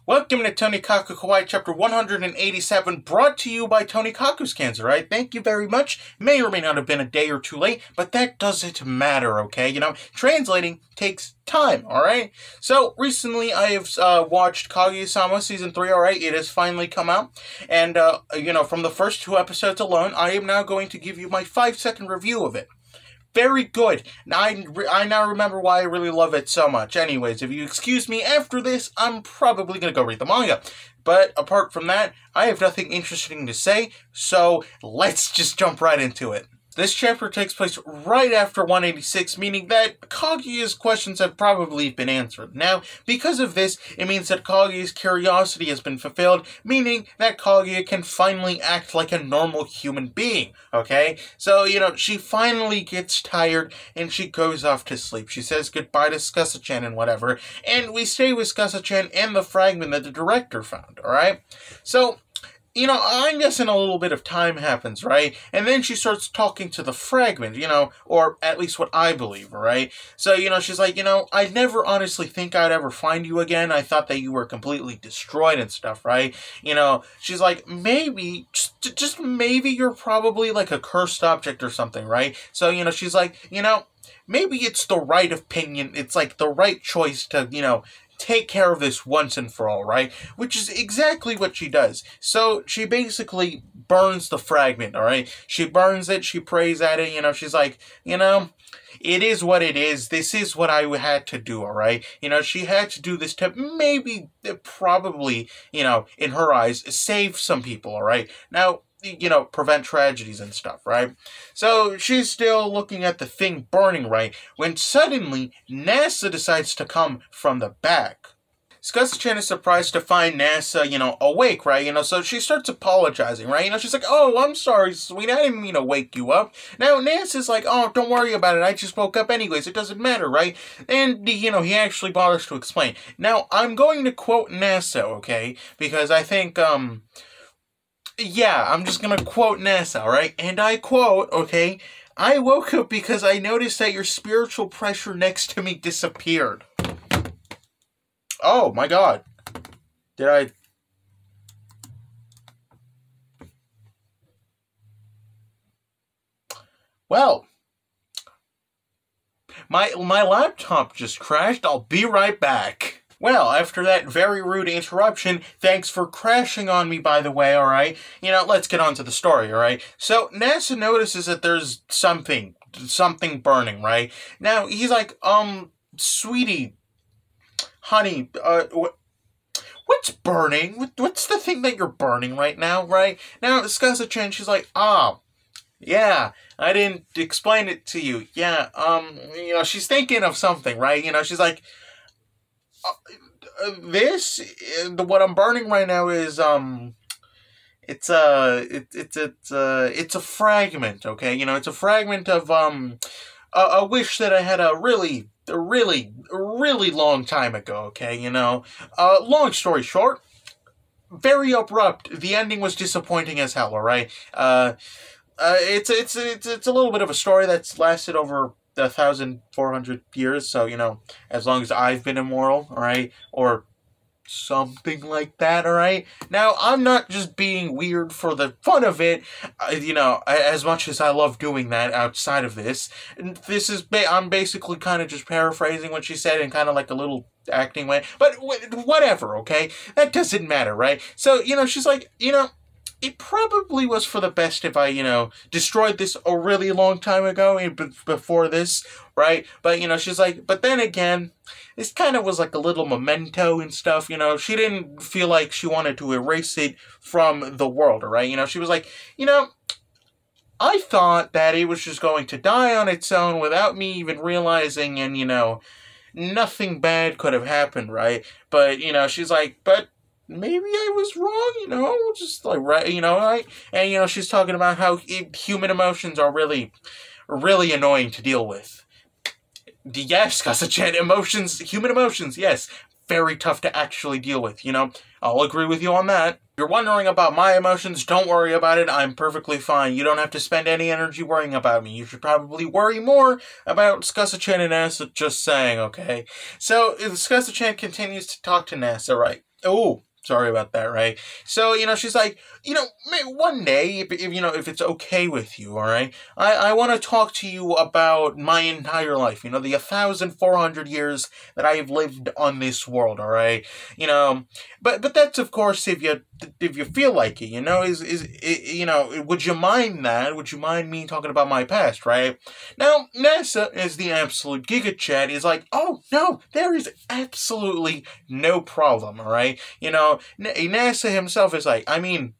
Welcome to Tonikaku Kawaii Chapter 187, brought to you by Tonikaku's Cancer, right? Thank you very much. May or may not have been a day or two late, but that doesn't matter, okay? Translating takes time, alright? So, recently I have watched Kaguya-sama Season 3, alright? It has finally come out. And, from the first two episodes alone, I am now going to give you my 5-second review of it. Very good. I now remember why I really love it so much. Anyways, if you excuse me after this, I'm probably going to go read the manga. But apart from that, I have nothing interesting to say, so let's just jump right into it. This chapter takes place right after 186, meaning that Kaguya's questions have probably been answered. Now, because of this, it means that Kaguya's curiosity has been fulfilled, meaning that Kaguya can finally act like a normal human being, okay? So, she finally gets tired and she goes off to sleep. She says goodbye to Skasa-chan and whatever, and we stay with Skasa-chan and the fragment that the director found, alright? So, I'm guessing a little bit of time happens, right? And then she starts talking to the fragment, or at least what I believe, right? So, she's like, I never honestly think I'd ever find you again. I thought that you were completely destroyed and stuff, right? She's like, maybe, just maybe you're probably like a cursed object or something, right? So, she's like, maybe it's the right opinion. It's like the right choice to, take care of this once and for all, right? Which is exactly what she does. So she basically burns the fragment, all right? She burns it, she prays at it, she's like, it is what it is. This is what I had to do, all right? She had to do this to maybe, probably, in her eyes, save some people, all right? Now, prevent tragedies and stuff, right? So she's still looking at the thing burning, right? When suddenly, NASA decides to come from the back. Skasa-chan is surprised to find NASA, awake, right? So she starts apologizing, right? She's like, oh, I'm sorry, sweet, I didn't mean to wake you up. Now, NASA's like, oh, don't worry about it, I just woke up anyways, it doesn't matter, right? And, he actually bothers to explain. Now, I'm going to quote NASA, okay? Because I think, yeah, I'm just gonna quote NASA, alright? And I quote, okay, I woke up because I noticed that your spiritual pressure next to me disappeared. Oh, my God. Did I... Well, my laptop just crashed. I'll be right back. Well, after that very rude interruption, thanks for crashing on me, by the way, alright? Let's get on to the story, alright? So, NASA notices that there's something burning, right? Now, he's like, sweetie, honey, what's burning? What's the thing that you're burning right now, right? Now, Skasa-chan, she's like, yeah, I didn't explain it to you. Yeah, she's thinking of something, right? She's like, what I'm burning right now is, it's a fragment, okay? It's a fragment of, a wish that I had a really long time ago, okay? Long story short, very abrupt. The ending was disappointing as hell, alright? It's a little bit of a story that's lasted over 1,400 years, so, as long as I've been immortal, alright? Or something like that, alright? Now, I'm not just being weird for the fun of it, as much as I love doing that outside of this. I'm basically kind of just paraphrasing what she said in kind of like a little acting way, but whatever, okay? That doesn't matter, right? So, she's like, it probably was for the best if I, destroyed this a really long time ago, before this, right? But, she's like, but then again, this kind of was like a little memento and stuff, she didn't feel like she wanted to erase it from the world, right? She was like, I thought that it was just going to die on its own without me even realizing, and, nothing bad could have happened, right? But, she's like, but maybe I was wrong, just like, right, right? And, she's talking about how human emotions are really annoying to deal with. Yes, Skasa-chan, human emotions, yes, very tough to actually deal with, I'll agree with you on that. If you're wondering about my emotions, don't worry about it, I'm perfectly fine. You don't have to spend any energy worrying about me. You should probably worry more about Skasa-chan and NASA, just saying, okay? So, Skasa-chan continues to talk to NASA, right? Oh, sorry about that, right? So, she's like, one day, if it's okay with you, all right, I want to talk to you about my entire life, the 1,400 years that I have lived on this world, all right? But that's, of course, if you feel like it, would you mind that? Would you mind me talking about my past, right? Now, NASA, as the absolute Giga Chad, is like, oh, no, there is absolutely no problem, all right? NASA himself is like, I mean,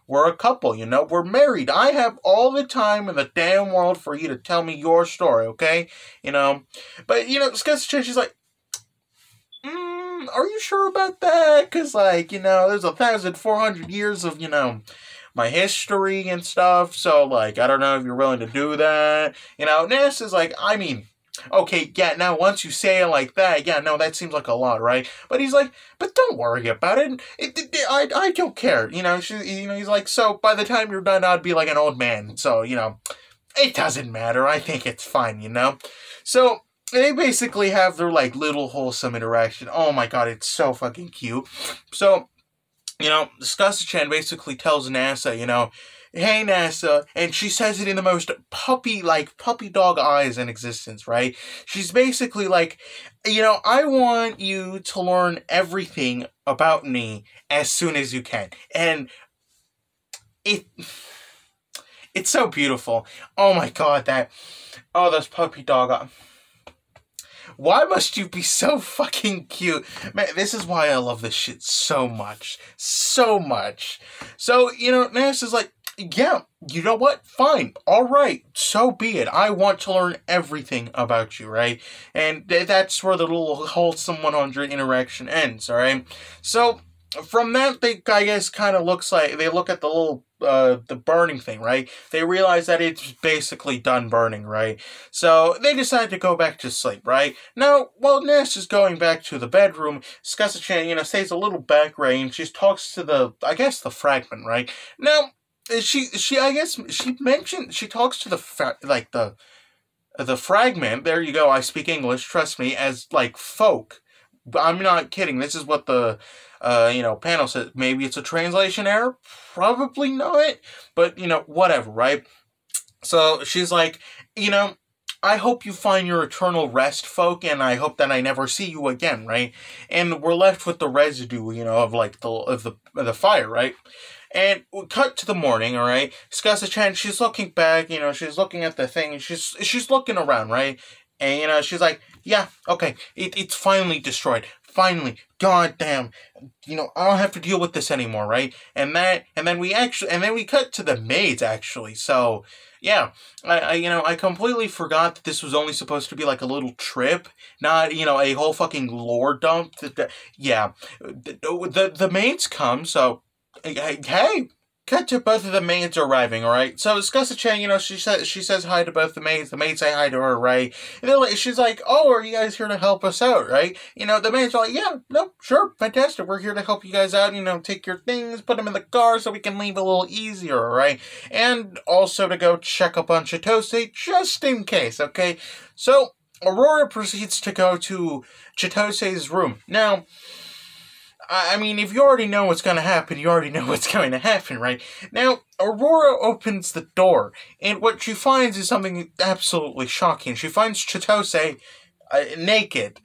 we're a couple, we're married. I have all the time in the damn world for you to tell me your story, okay? But, Scusa, she's like, are you sure about that? Because, there's 1,400 years of, my history and stuff, so, I don't know if you're willing to do that. NASA's like, I mean, okay, yeah, now once you say it like that, yeah, no, that seems like a lot, right? But he's like, but don't worry about it. I don't care. He's like, so by the time you're done, I'd be like an old man. So, it doesn't matter. I think it's fine, So they basically have their little wholesome interaction. Oh my god, it's so fucking cute. So, Scusa-chan basically tells NASA, hey NASA, and she says it in the most puppy dog eyes in existence, right? She's basically like, I want you to learn everything about me as soon as you can. And it's so beautiful. Oh my god, those puppy dog eyes. Why must you be so fucking cute? Man, this is why I love this shit so much. So much. So, NASA's like, yeah, you know what? Fine. All right. So be it. I want to learn everything about you, right? And that's where the little wholesome 100 interaction ends, all right? So, from that, they, I guess, kind of looks like, they look at the little, the burning thing, right? They realize that it's basically done burning, right? So, they decide to go back to sleep, right? Now, while Ness is going back to the bedroom, Scusa-chan, stays a little back range. She talks to the, I guess, the fragment, right? Now, she talks to the fragment, there you go, I speak English, trust me, as, folk. I'm not kidding, this is what the, panel says. Maybe it's a translation error, probably not, but, whatever, right? So, she's like, I hope you find your eternal rest, folk, and I hope that I never see you again, right? And we're left with the residue, of, the fire, right? And we cut to the morning, all right? Scusa-chan, she's looking back, she's looking at the thing, she's looking around, right? And, she's like, yeah, okay, it's finally destroyed. Finally, goddamn, I don't have to deal with this anymore, right? And then we cut to the maids, actually. So, yeah, I completely forgot that this was only supposed to be a little trip, not, a whole fucking lore dump. Yeah, the maids come, so, hey, cut to both of the maids arriving, alright? So, Scusa-chan, she says hi to both the maids say hi to her, right? And she's like, oh, are you guys here to help us out, right? The maids are like, yeah, no, sure, fantastic, we're here to help you guys out, take your things, put them in the car so we can leave a little easier, alright? And also to go check up on Chitose, just in case, okay? So, Aurora proceeds to go to Chitose's room. Now, I mean, if you already know what's going to happen, you already know what's going to happen, right? Now, Aurora opens the door, and what she finds is something absolutely shocking. She finds Chitose naked,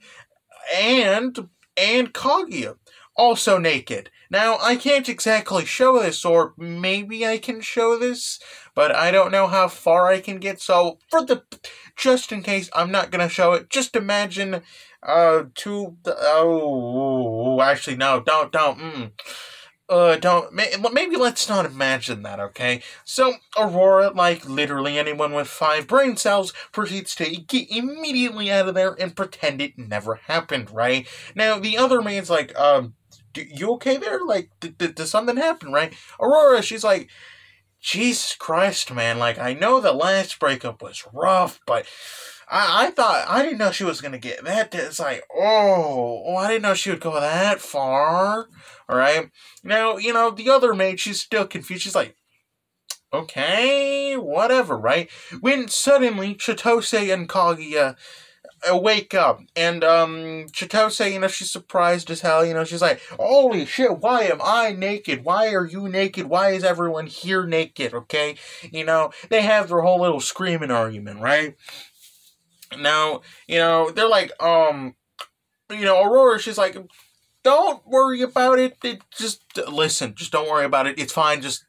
and Kaguya also naked. Now, I can't exactly show this, or maybe I can show this, but I don't know how far I can get, so just in case, I'm not going to show it. Just imagine, actually, no, maybe let's not imagine that, okay? So, Aurora, literally anyone with 5 brain cells, proceeds to get immediately out of there and pretend it never happened, right? Now, the other man's like, you okay there? Did something happen, right? Aurora, she's like, Jesus Christ, man, I know the last breakup was rough, but I didn't know she was gonna get that. It's like, I didn't know she would go that far. Alright? Now, the other maid, she's still confused. She's like, okay, whatever, right? When suddenly, Chitose and Kaguya wake up, and Chitose, you know, she's surprised as hell. You know, she's like, "Holy shit! Why am I naked? Why are you naked? Why is everyone here naked?" Okay, you know, they have their whole little screaming argument, right? Now, you know, they're like, you know, Aurora, she's like, "Don't worry about it. Just listen. Just don't worry about it. It's fine. Just."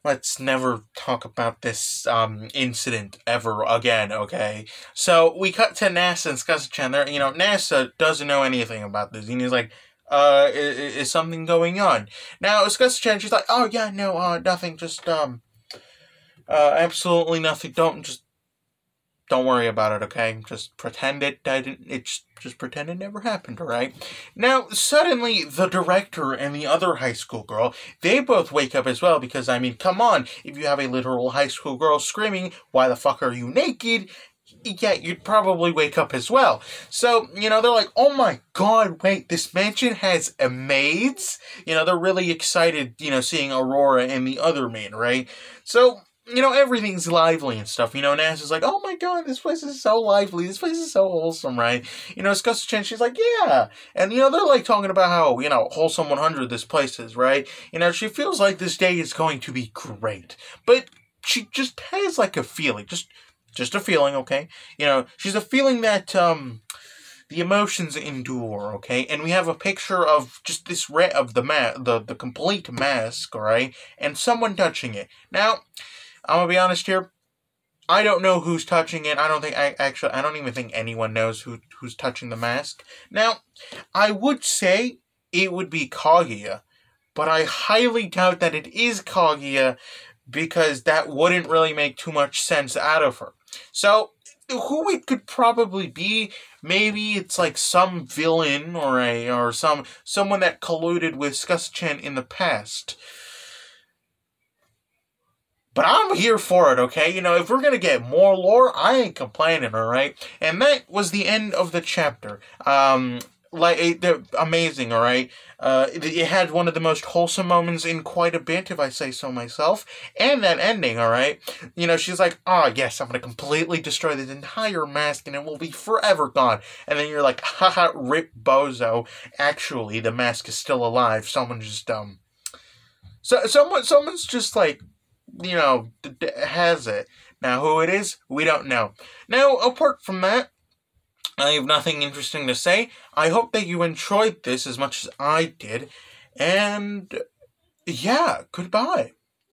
Let's never talk about this incident ever again, okay? So we cut to NASA and Scuzzy-chan. There, you know, NASA doesn't know anything about this. And he's like, is something going on? Now Scuzzy-chan, she's like, "Oh yeah, no, nothing. Just absolutely nothing. Don't worry about it, okay? Just pretend it didn't. Just pretend it never happened, alright?" Now, suddenly, the director and the other high school girl, they both wake up as well, because, I mean, come on, if you have a literal high school girl screaming, "Why the fuck are you naked?" Yeah, you'd probably wake up as well. So, you know, they're like, "Oh my god, wait, this mansion has maids?" You know, they're really excited, you know, seeing Aurora and the other maid, right? So, you know, everything's lively and stuff. You know, NASA's like, "Oh my god, this place is so lively. This place is so wholesome," right? You know, Scuzzy-chan, she's like, "Yeah." And, you know, they're like talking about how, you know, wholesome 100 this place is, right? You know, she feels like this day is going to be great. But she just has like a feeling, just a feeling, okay? You know, she's a feeling that, the emotions endure, okay? And we have a picture of just this of the complete mask, alright? And someone touching it. Now, I'm gonna be honest here. I don't know who's touching it. I don't even think anyone knows who's touching the mask. Now, I would say it would be Kaguya, but I highly doubt that it is Kaguya, because that wouldn't really make too much sense out of her. So, who it could probably be, maybe it's like some villain or someone that colluded with Scuzzy-chan in the past. But I'm here for it, okay? You know, if we're gonna get more lore, I ain't complaining, alright? And that was the end of the chapter. Amazing, alright? It had one of the most wholesome moments in quite a bit, if I say so myself. And that ending, alright? You know, she's like, "Oh, yes, I'm gonna completely destroy this entire mask and it will be forever gone." And then you're like, "Haha, rip bozo. Actually, the mask is still alive. Someone just, someone's just like, you know, has it. Now, who it is, we don't know. Now, apart from that, I have nothing interesting to say. I hope that you enjoyed this as much as I did. And, yeah, goodbye.